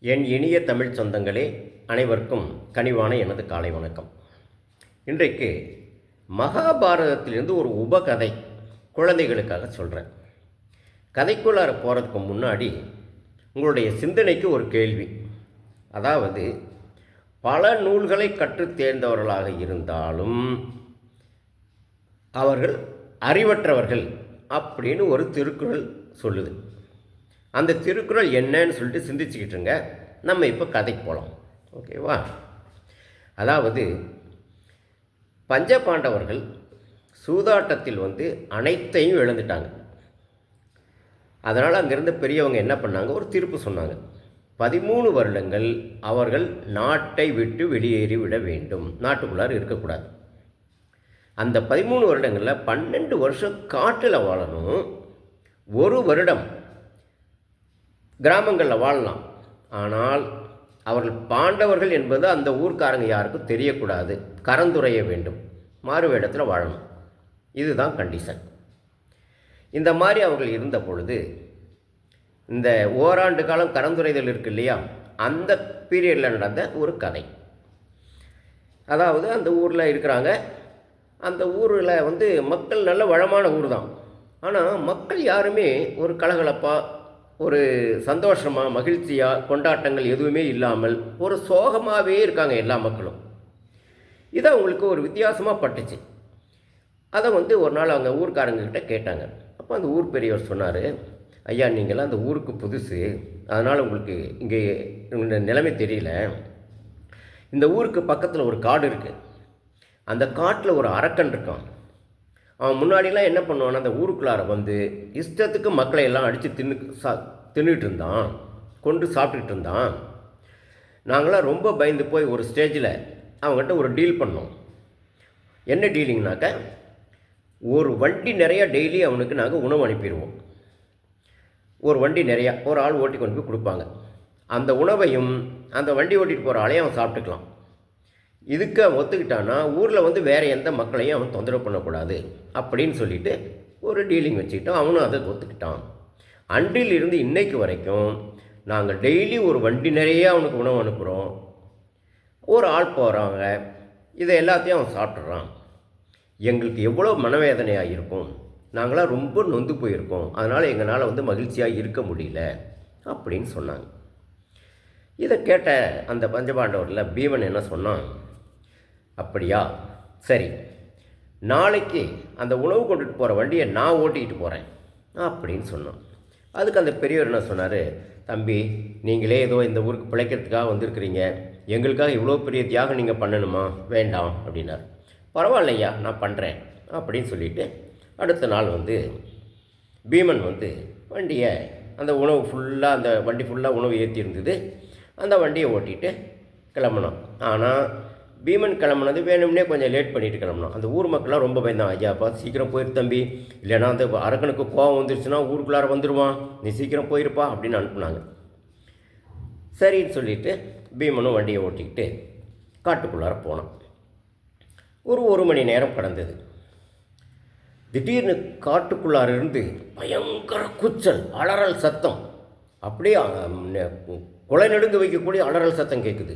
என் இனிய தமிழ் சொந்தங்களே, அனைவருக்கும் கனிவான எனது காலை வணக்கம். இன்றைக்கு மகாபாரதத்திலிருந்து ஒரு உபகதை குழந்தைகளுக்காக சொல்கிறேன். கதைக்குள்ளார போகிறதுக்கு முன்னாடி உங்களுடைய சிந்தனைக்கு ஒரு கேள்வி. அதாவது, பல நூல்களை கற்றுத் தேர்ந்தவர்களாக இருந்தாலும் அவர்கள் அறிவற்றவர்கள் அப்படின்னு ஒரு திருக்குறள் சொல்லுது. அந்த திருக்குறள் என்னன்னு சொல்லிட்டு சிந்திச்சுக்கிட்டுருங்க. நம்ம இப்போ கதைக்கு போகலாம். ஓகேவா? அதாவது, பஞ்சபாண்டவர்கள் சூதாட்டத்தில் அனைத்தையும் இழந்துட்டாங்க. அதனால் அங்கேருந்த பெரியவங்க என்ன பண்ணாங்க, ஒரு தீர்ப்பு சொன்னாங்க. 13 வருடங்கள் அவர்கள் நாட்டை விட்டு வெளியேறி விட வேண்டும், நாட்டுக்குள்ளார இருக்கக்கூடாது. அந்த 13 வருடங்களில் 12 வருஷம் காட்டில் வாழணும், 1 வருடம் கிராமங்களில் வாழலாம். ஆனால் அவர்கள் பாண்டவர்கள் என்பது அந்த ஊர்க்காரங்க யாருக்கும் தெரியக்கூடாது, கரந்துரைய வேண்டும், மாறு வேடத்தில் வாழணும். இதுதான் கண்டிஷன். இந்த மாதிரி அவர்கள் இருந்த பொழுது, இந்த ஓராண்டு காலம் கரந்துரைதல் இருக்கு இல்லையா, அந்த பீரியடில் நடந்த ஒரு கதை. அதாவது, அந்த ஊரில் இருக்கிறாங்க. அந்த ஊரில் மக்கள் நல்ல வளமான ஊர் தான். ஆனால் மக்கள் யாருமே ஒரு கலகலப்பாக, ஒரு சந்தோஷமாக, மகிழ்ச்சியாக, கொண்டாட்டங்கள் எதுவுமே இல்லாமல் ஒரு சோகமாகவே இருக்காங்க எல்லா மக்களும். இதை அவங்களுக்கு ஒரு வித்தியாசமாக பட்டுச்சு. அதை ஒரு நாள் அவங்க ஊர்க்காரங்கக்கிட்ட கேட்டாங்க. அப்போ அந்த ஊர் பெரியவர் சொன்னார், ஐயா, நீங்களாம் அந்த ஊருக்கு புதுசு, அதனால் உங்களுக்கு இங்கே இந்த நிலைமை தெரியல. இந்த ஊருக்கு பக்கத்தில் ஒரு காடு இருக்குது. அந்த காட்டில் ஒரு அரக்கன் இருக்கான். அவன் முன்னாடிலாம் என்ன பண்ணுவான்னா, அந்த ஊருக்குள்ளார இஷ்டத்துக்கு மக்களை எல்லாம் அடித்து தின்னுட்டு இருந்தான், கொண்டு சாப்பிட்டுக்கிட்டு இருந்தான். நாங்களாம் ரொம்ப பயந்து போய் ஒரு ஸ்டேஜில் அவங்ககிட்ட ஒரு டீல் பண்ணோம். என்ன டீலிங்னாக்க, ஒரு வண்டி நிறையா டெய்லி அவனுக்கு நாங்கள் உணவு அனுப்பிடுவோம். ஒரு வண்டி நிறையா ஒரு ஆள் ஓட்டி கொண்டு போய் கொடுப்பாங்க. அந்த உணவையும் அந்த வண்டி ஓட்டிகிட்டு போகிற ஆளையும் அவன் சாப்பிட்டுக்கலாம். இதுக்கு அவன் ஒத்துக்கிட்டான்னா ஊரில் வேறு எந்த மக்களையும் அவன் தொந்தரவு பண்ணக்கூடாது அப்படின்னு சொல்லிவிட்டு ஒரு டீலிங் வச்சுக்கிட்டோம். அவனும் அதை ஒத்துக்கிட்டான். அன்றிலிருந்து இன்னைக்கு வரைக்கும் நாங்கள் டெய்லி ஒரு வண்டி நிறைய அவனுக்கு உணவு அனுப்புகிறோம். ஒரு ஆள் போகிறாங்க, இதை எல்லாத்தையும் அவன் சாப்பிட்றான். எங்களுக்கு எவ்வளோ மனவேதனையாக இருக்கும், நாங்களாம் ரொம்ப நொந்து போயிருக்கோம். அதனால் எங்களால் மகிழ்ச்சியாக இருக்க முடியல அப்படின்னு சொன்னாங்க. இதை கேட்ட அந்த பஞ்சபாண்டவரில் பீமன் என்ன சொன்னான், அப்படியா, சரி, நாளைக்கு அந்த உணவு கொண்டுட்டு போகிற வண்டியை நான் ஓட்டிக்கிட்டு போகிறேன் அப்படின்னு சொன்னான். அதுக்கு அந்த பெரியவர் என்ன சொன்னார், தம்பி, நீங்களே ஏதோ இந்த ஊருக்கு பிழைக்கிறதுக்காக வந்திருக்கிறீங்க, எங்களுக்காக இவ்வளோ பெரிய தியாகம் நீங்கள் பண்ணணுமா, வேண்டாம் அப்படின்னார். பரவாயில்லையா, நான் பண்ணுறேன் அப்படின்னு சொல்லிவிட்டு அடுத்த நாள் பீமன் வண்டியை, அந்த உணவு ஃபுல்லாக, அந்த வண்டி ஃபுல்லாக உணவு ஏற்றி இருந்தது, அந்த வண்டியை ஓட்டிகிட்டு கிளம்புனோம். ஆனால் பீமன் கிளம்புனது வேணும்னே கொஞ்சம் லேட் பண்ணிவிட்டு கிளம்புனோம். அந்த ஊர் மக்கள்லாம் ரொம்ப பயந்தான். ஐயா, பார்த்து சீக்கிரம் போயிரு தம்பி, இல்லைனா அந்த அரக்கனுக்கு கோவம் வந்துருச்சுன்னா ஊருக்குள்ளார வந்துடுவான், நீ சீக்கிரம் போயிருப்பா அப்படின்னு அனுப்புனாங்க. சரின்னு சொல்லிவிட்டு பீமனும் வண்டியை ஓட்டிக்கிட்டு காட்டுக்குள்ளார போனான். ஒரு மணி நேரம் கடந்தது. திடீர்னு காட்டுக்குள்ளார இருந்து பயங்கர கூச்சல், அலறல் சத்தம், அப்படியே கொலை நடுங்க வைக்கக்கூடிய அலறல் சத்தம் கேட்குது.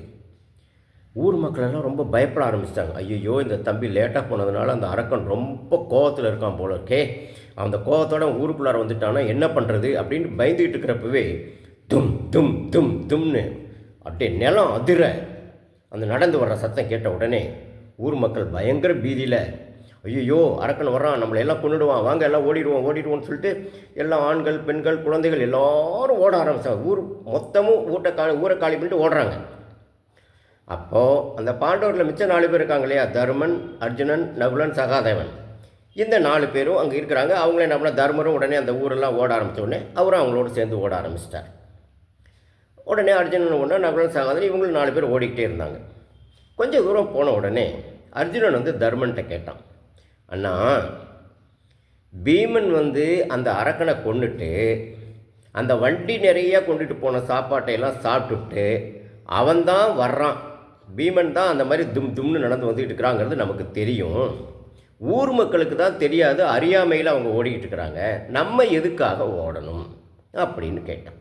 ஊர் மக்களெல்லாம் ரொம்ப பயப்பட ஆரம்பிச்சிட்டாங்க. ஐயோ, இந்த தம்பி லேட்டாக போனதுனால அந்த அரக்கன் ரொம்ப கோவத்தில் இருக்கான் போல இருக்கே, அந்த கோவத்தோட ஊருக்குள்ளார வந்துட்டானா என்ன பண்ணுறது அப்படின்னு பயந்துகிட்டு இருக்கிறப்பவே தும் தும் தும் தும்னு அப்படியே நிலம் அதிர அந்த நடந்து வர்ற சத்தம் கேட்ட உடனே ஊர் மக்கள் பயங்கர பீதியில், ஐயோ, அரக்கன் வர்றான், நம்மளை எல்லாம் கொண்டுடுவான், வாங்க எல்லாம் ஓடிடுவோம்னு சொல்லிட்டு எல்லாம் ஆண்கள், பெண்கள், குழந்தைகள் எல்லோரும் ஓட ஆரம்பித்தாங்க. ஊர் மொத்தமும் ஊரை காலி பண்ணிட்டு ஓடுறாங்க. அப்போது அந்த பாண்டவரில் மிச்சம் 4 பேர் இருக்காங்க இல்லையா, தருமன், அர்ஜுனன், நகுலன், சகாதேவன். இந்த 4 பேரும் அங்கே இருக்கிறாங்க. அவங்களே என்ன பண்ண, தர்மரும் உடனே அந்த ஊரெல்லாம் ஓட ஆரம்பித்த உடனே அவரும் அவங்களோட சேர்ந்து ஓட ஆரம்பிச்சிட்டார். உடனே அர்ஜுனன் ஒன்று, நகுலன், சகாதேவன், இவங்களும் 4 பேர் ஓடிக்கிட்டே இருந்தாங்க. கொஞ்சம் தூரம் போன உடனே அர்ஜுனன் தர்மன்கிட்ட கேட்டான், அண்ணா, பீமன் அந்த அரக்கனை கொண்டுட்டு அந்த வண்டி நிறைய கொண்டுட்டு போன சாப்பாட்டையெல்லாம் சாப்பிட்டுட்டு அவன்தான் வர்றான், பீமன் தான் அந்த மாதிரி தும் தும்னு நடந்து வந்துக்கிட்டு இருக்கிறாங்கிறது நமக்கு தெரியும், ஊர் மக்களுக்கு தான் தெரியாது, அறியாமையில் அவங்க ஓடிக்கிட்டு இருக்கிறாங்க, நம்ம எதுக்காக ஓடணும் அப்படின்னு கேட்டான்.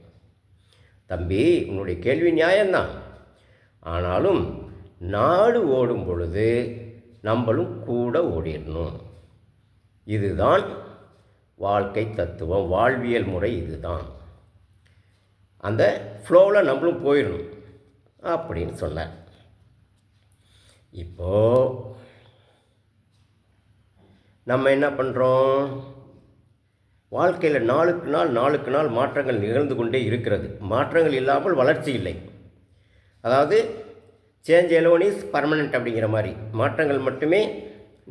தம்பி, உன்னுடைய கேள்வி நியாயம்தான். ஆனாலும் நாடு ஓடும் பொழுது நம்மளும் கூட ஓடிடணும். இதுதான் வாழ்க்கை தத்துவம், வாழ்வியல் முறை. இதுதான் அந்த ஃப்ளோவில் நம்மளும் போயிடணும் அப்படின்னு சொன்னார். இப்போது நம்ம என்ன பண்ணுறோம்? வாழ்க்கையில் நாளுக்கு நாள் மாற்றங்கள் நிகழ்ந்து கொண்டே இருக்கிறது. மாற்றங்கள் இல்லாமல் வளர்ச்சி இல்லை. அதாவது சேஞ்ச் எலோன் இஸ் பர்மனெண்ட் அப்படிங்கிற மாதிரி, மாற்றங்கள் மட்டுமே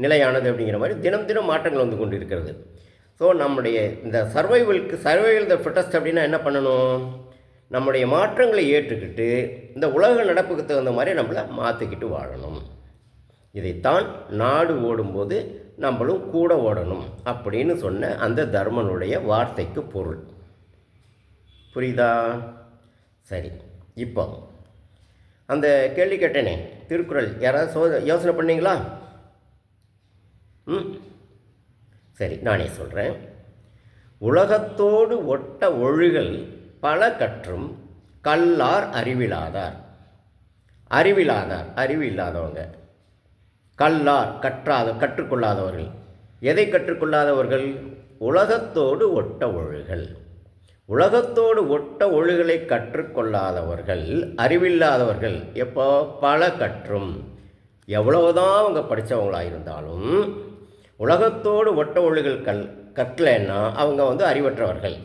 நிலையானது அப்படிங்கிற மாதிரி தினம் மாற்றங்கள் வந்து கொண்டு இருக்கிறது. ஸோ நம்முடைய இந்த சர்வைவல் த ஃபிட்டஸ்ட் அப்படின்னா என்ன பண்ணணும்? நம்முடைய மாற்றங்களை ஏற்றுக்கிட்டு இந்த உலக நடப்புக்கு தகுந்த மாதிரி நம்மளை மாற்றிக்கிட்டு வாழணும். இதைத்தான் நாடு ஓடும்போது நம்மளும் கூட ஓடணும் அப்படின்னு சொன்ன அந்த தர்மனுடைய வார்த்தைக்கு பொருள். புரியுதா? சரி, இப்போ அந்த கேள்வி கேட்டேனே, திருக்குறள் யாராவது யோசனை பண்ணீங்களா? சரி, நானே சொல்கிறேன். உலகத்தோடு ஒட்ட ஒழுகல் பல கற்றும் கல்லார் அறிவிலாதார். அறிவு இல்லாதவங்க. கல்லார் கற்றுக்கொள்ளாதவர்கள். எதை கற்றுக்கொள்ளாதவர்கள்? உலகத்தோடு ஒட்ட ஒழுகல். உலகத்தோடு ஒட்ட ஒழுகலை கற்றுக்கொள்ளாதவர்கள் அறிவில்லாதவர்கள். எப்போ? பல கற்றும். எவ்வளவுதான் அவங்க படித்தவங்களாக இருந்தாலும் உலகத்தோடு ஒட்ட ஒழுகல் கற்கலைன்னா அவங்க அறிவற்றவர்கள்.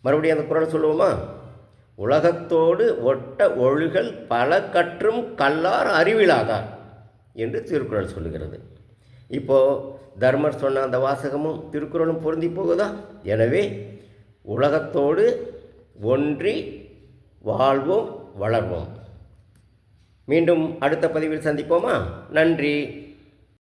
மறுபடியும் அந்த குறள் சொல்லுவோமா? உலகத்தோடு ஒட்ட ஒழுகல் பல கற்றும் கல்லார் அறிவிலாதார் என்று திருக்குறள் சொல்லுகிறது. இப்போது தர்மர் சொன்ன அந்த வாசகமும் திருக்குறளும் பொருந்தி போகுதா? எனவே உலகத்தோடு ஒன்றி வாழ்வோம், வளர்வோம். மீண்டும் அடுத்த பதிவில் சந்திப்போமா? நன்றி.